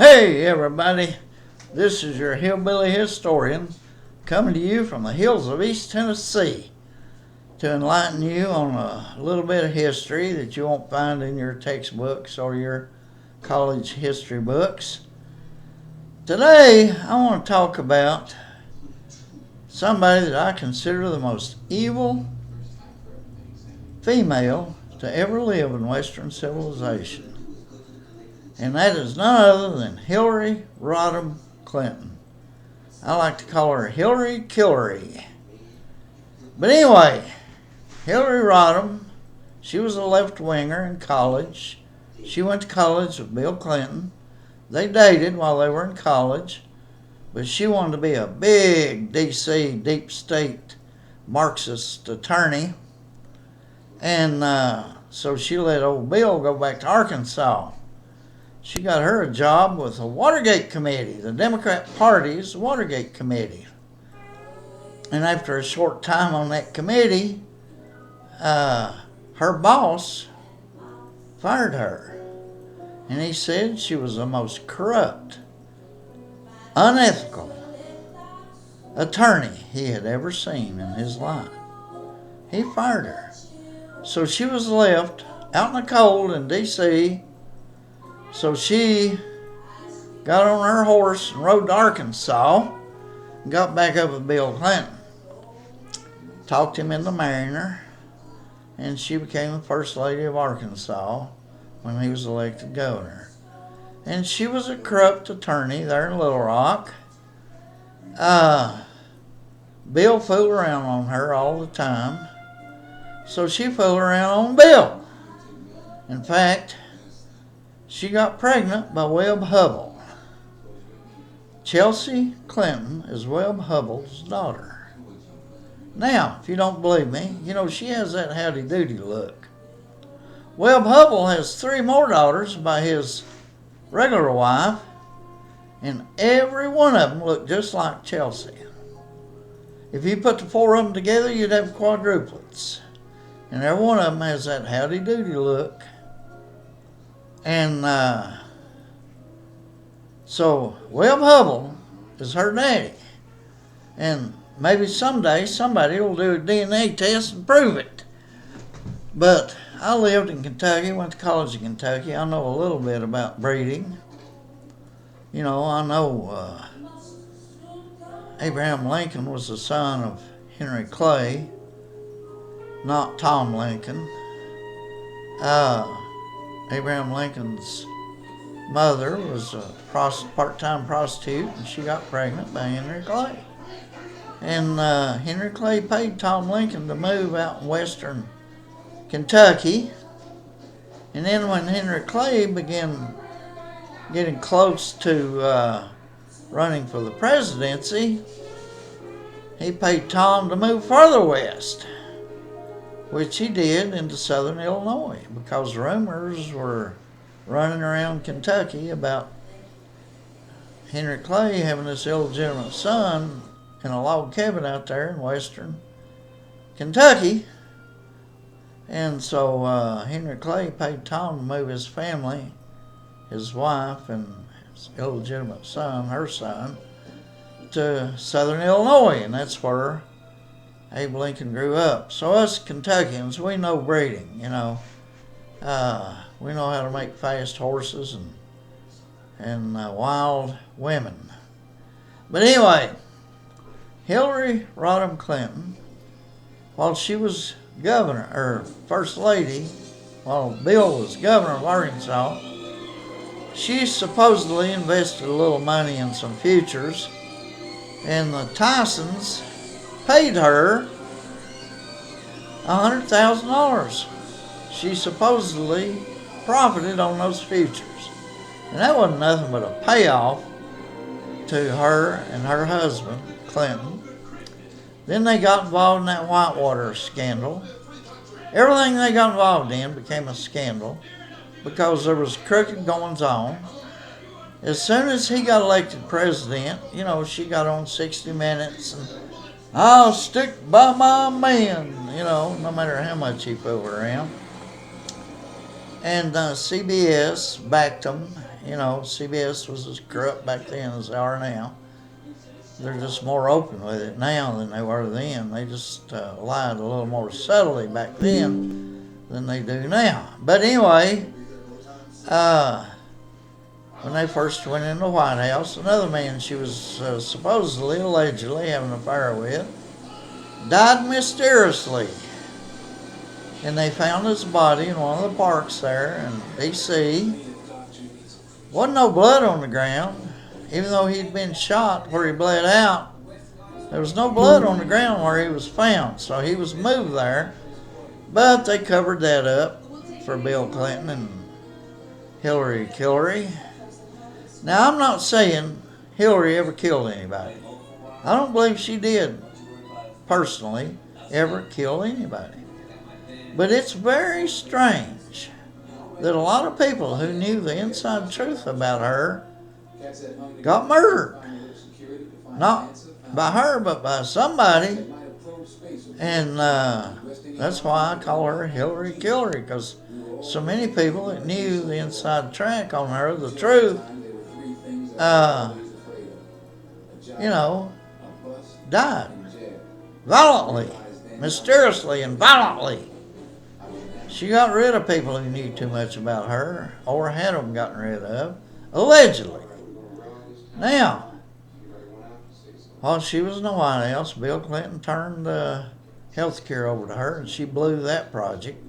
Hey everybody, this is your hillbilly historian coming to you from the hills of East Tennessee to enlighten you on a little bit of history that you won't find in your textbooks or your college history books. Today I want to talk about somebody that I consider the most evil female to ever live in Western civilization. And that is none other than Hillary Rodham Clinton. I like to call her Hillary Killery. But anyway, Hillary Rodham, she was a left-winger in college. She went to college with Bill Clinton. They dated while they were in college, but she wanted to be a big D.C. deep state Marxist attorney. And so she let old Bill go back to Arkansas. She got her a job with the Watergate Committee, the Democrat Party's Watergate Committee. And after a short time on that committee, her boss fired her. And he said she was the most corrupt, unethical attorney he had ever seen in his life. He fired her. So she was left out in the cold in D.C., so she got on her horse and rode to Arkansas and got back up with Bill Clinton. Talked him into marrying her, and she became the first lady of Arkansas when he was elected governor. And she was a corrupt attorney there in Little Rock. Bill fooled around on her all the time, so she fooled around on Bill. In fact, she got pregnant by Webb Hubbell. Chelsea Clinton is Webb Hubbell's daughter. Now, if you don't believe me, she has that howdy-doody look. Webb Hubbell has 3 more daughters by his regular wife, and every one of them look just like Chelsea. If you put the 4 of them together, you'd have quadruplets. And every one of them has that howdy-doody look. And so Webb Hubbell is her daddy. And maybe someday somebody will do a DNA test and prove it. But I lived in Kentucky, went to college in Kentucky. I know a little bit about breeding. I know Abraham Lincoln was the son of Henry Clay, not Tom Lincoln. Abraham Lincoln's mother was a part-time prostitute, and she got pregnant by Henry Clay. And Henry Clay paid Tom Lincoln to move out in western Kentucky. And then when Henry Clay began getting close to running for the presidency, he paid Tom to move further west, which he did into southern Illinois, because rumors were running around Kentucky about Henry Clay having this illegitimate son in a log cabin out there in western Kentucky. And so Henry Clay paid Tom to move his family, his wife, and his illegitimate son, her son, to southern Illinois, and that's where Abe Lincoln grew up. So us Kentuckians, we know breeding, we know how to make fast horses and wild women. But anyway, Hillary Rodham Clinton, while she was governor, or first lady, while Bill was governor of Arkansas, she supposedly invested a little money in some futures, and the Tysons paid her $100,000. She supposedly profited on those futures. And that wasn't nothing but a payoff to her and her husband, Clinton. Then they got involved in that Whitewater scandal. Everything they got involved in became a scandal because there was crooked goings on. As soon as he got elected president, she got on 60 Minutes and I'll stick by my man, no matter how much he fooled around. And CBS backed him, You know, CBS was as corrupt back then as they are now. They're just more open with it now than they were then. They just lied a little more subtly back then than they do now. But anyway, when they first went in the White House, another man she was supposedly, allegedly having an affair with, died mysteriously. And they found his body in one of the parks there in D.C. Wasn't no blood on the ground. Even though he'd been shot where he bled out, there was no blood on the ground where he was found. So he was moved there. But they covered that up for Bill Clinton and Hillary. Now, I'm not saying Hillary ever killed anybody. I don't believe she did, personally, ever kill anybody. But it's very strange that a lot of people who knew the inside truth about her got murdered. Not by her, but by somebody. And that's why I call her Hillary Killary, because so many people that knew the inside track on her, the truth, died violently, mysteriously and violently. She got rid of people who knew too much about her or had them gotten rid of, allegedly. Now, while she was in the White House, Bill Clinton turned health care over to her, and she blew that project.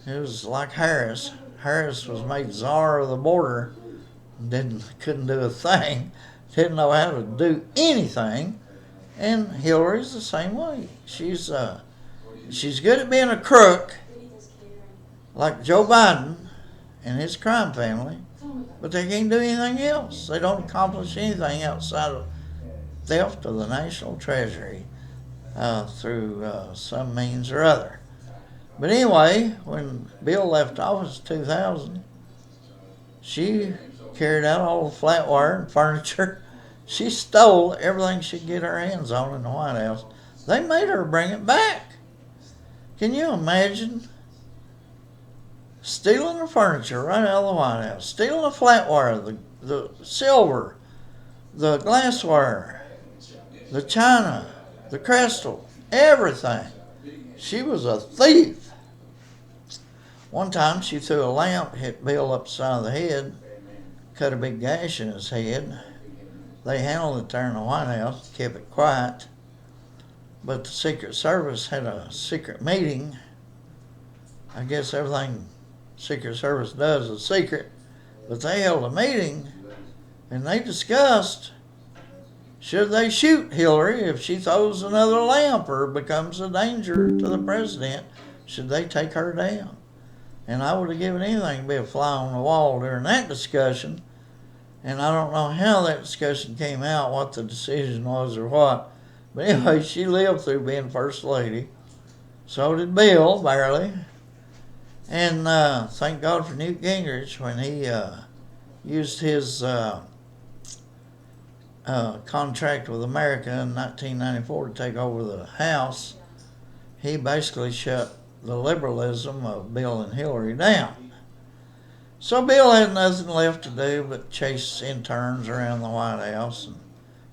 It was like Harris. Harris was made czar of the border, couldn't do a thing, didn't know how to do anything. And Hillary's the same way. She's good at being a crook, like Joe Biden and his crime family, but they can't do anything else. They don't accomplish anything outside of theft of the national treasury through some means or other. But anyway, when Bill left office in 2000, she carried out all the flatware and furniture. She stole everything she could get her hands on in the White House. They made her bring it back. Can you imagine stealing the furniture right out of the White House, stealing the flatware, the silver, the glassware, the china, the crystal, everything? She was a thief. One time she threw a lamp, hit Bill upside of the head, cut a big gash in his head. They handled it there in the White House, kept it quiet. But the Secret Service had a secret meeting. I guess everything Secret Service does is secret. But they held a meeting, and they discussed, should they shoot Hillary if she throws another lamp or becomes a danger to the president? Should they take her down? And I would have given anything to be a fly on the wall during that discussion. And I don't know how that discussion came out, what the decision was or what. But anyway, she lived through being First Lady. So did Bill, barely. And thank God for Newt Gingrich when he used his contract with America in 1994 to take over the House. He basically shut the liberalism of Bill and Hillary down. So Bill had nothing left to do but chase interns around the White House and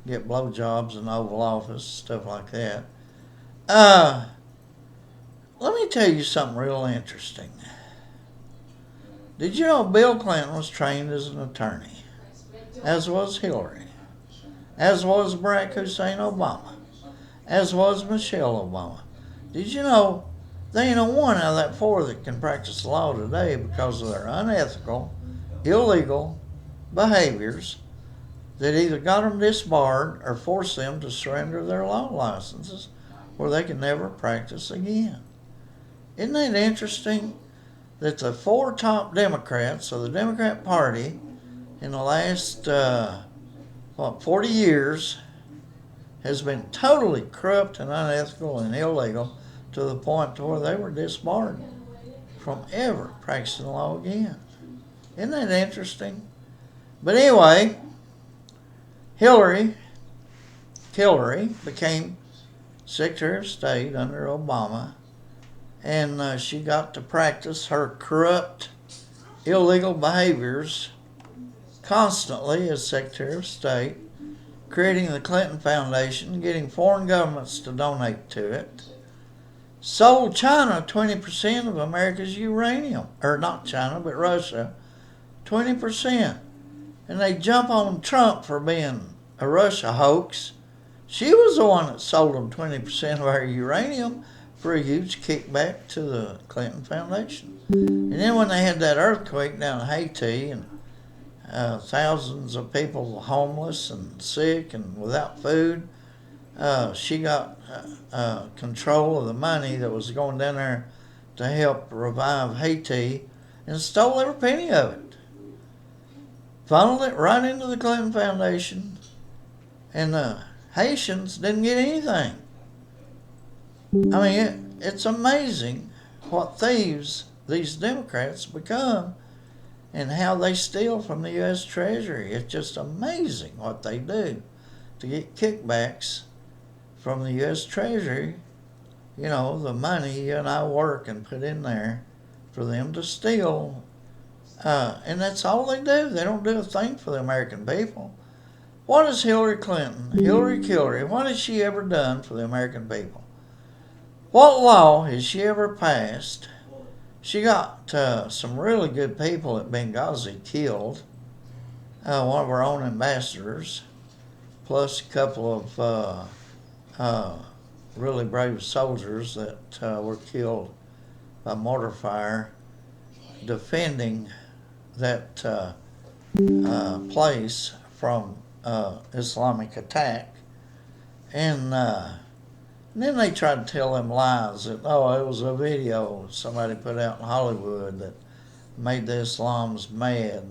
get blowjobs in the Oval Office, stuff like that. Let me tell you something real interesting. Did you know Bill Clinton was trained as an attorney, as was Hillary, as was Barack Hussein Obama, as was Michelle Obama? Did you know they ain't a one out of that four that can practice law today because of their unethical, illegal behaviors that either got them disbarred or forced them to surrender their law licenses where they can never practice again? Isn't that interesting that the four top Democrats of the Democrat Party in the last, 40 years has been totally corrupt and unethical and illegal to the point to where they were disbarred from ever practicing law again. Isn't that interesting? But anyway, Hillary became Secretary of State under Obama, and she got to practice her corrupt, illegal behaviors constantly as Secretary of State, creating the Clinton Foundation, getting foreign governments to donate to it, sold China 20% of America's uranium, or not China, but Russia, 20%. And they jump on Trump for being a Russia hoax. She was the one that sold them 20% of our uranium for a huge kickback to the Clinton Foundation. And then when they had that earthquake down in Haiti and thousands of people homeless and sick and without food, she got control of the money that was going down there to help revive Haiti and stole every penny of it. Funneled it right into the Clinton Foundation, and the Haitians didn't get anything. I mean, it's amazing what thieves these Democrats become and how they steal from the U.S. Treasury. It's just amazing what they do to get kickbacks from the U.S. Treasury. You know, the money you and I work and put in there for them to steal. And that's all they do. They don't do a thing for the American people. What is Hillary Clinton, Hillary, what has she ever done for the American people? What law has she ever passed? She got some really good people at Benghazi killed. One of our own ambassadors, plus a couple of really brave soldiers that were killed by mortar fire defending that place from Islamic attack. And then they tried to tell them lies that, it was a video somebody put out in Hollywood that made the Islams mad.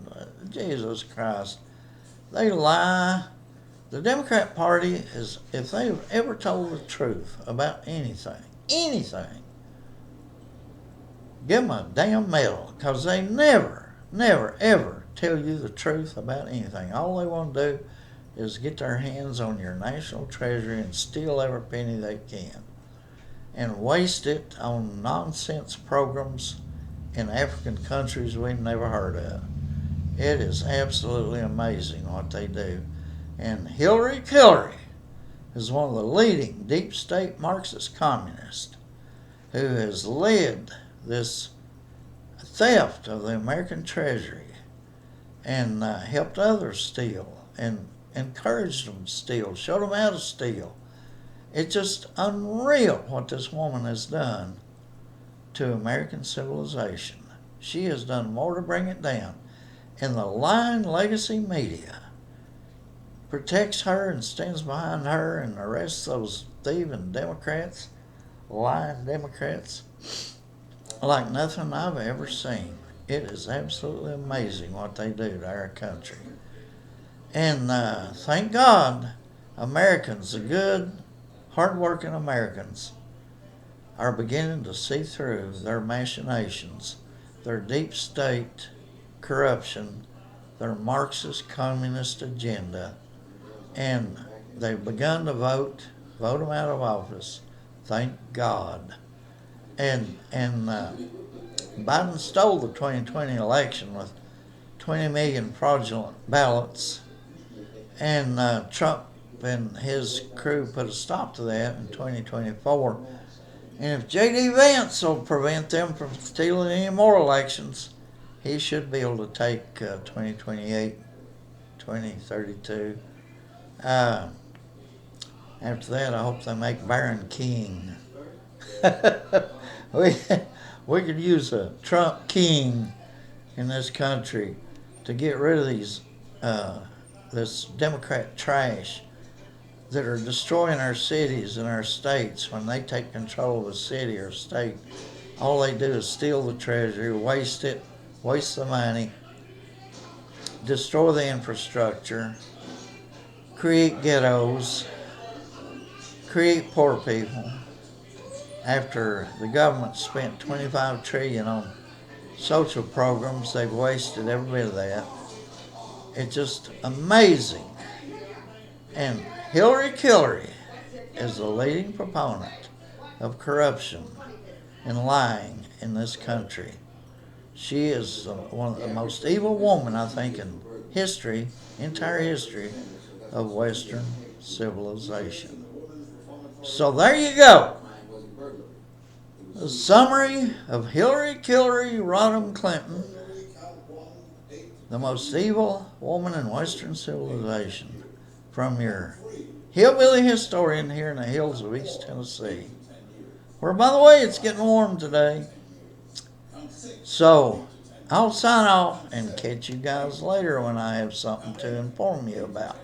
Jesus Christ. They lie. The Democrat Party is, if they've ever told the truth about anything, give them a damn medal, because they never, ever tell you the truth about anything. All they want to do is get their hands on your national treasury and steal every penny they can and waste it on nonsense programs in African countries we've never heard of. It is absolutely amazing what they do. And Hillary is one of the leading deep state Marxist communists who has led this theft of the American treasury and helped others steal and encouraged them to steal, showed them how to steal. It's just unreal what this woman has done to American civilization. She has done more to bring it down. And the lying legacy media protects her and stands behind her and the rest of those thieving Democrats, lying Democrats, like nothing I've ever seen. It is absolutely amazing what they do to our country. And thank God, Americans, the good, hard-working Americans, are beginning to see through their machinations, their deep state corruption, their Marxist communist agenda, and they've begun to vote them out of office. Thank God. And Biden stole the 2020 election with 20 million fraudulent ballots, and Trump and his crew put a stop to that in 2024. And if J.D. Vance will prevent them from stealing any more elections, he should be able to take 2028, 2032. After that, I hope they make Barron king. We could use a Trump king in this country to get rid of these this Democrat trash that are destroying our cities and our states. When they take control of a city or state, all they do is steal the treasury, waste it, waste the money, destroy the infrastructure, create ghettos, create poor people. After the government spent $25 trillion on social programs, they've wasted every bit of that. It's just amazing. And Hillary is the leading proponent of corruption and lying in this country. She is one of the most evil women, I think, in history, entire history of Western civilization. So there you go. A summary of Hillary Rodham Clinton, the most evil woman in Western civilization, from your hillbilly historian here in the hills of East Tennessee. Where, by the way, it's getting warm today. So, I'll sign off and catch you guys later when I have something to inform you about.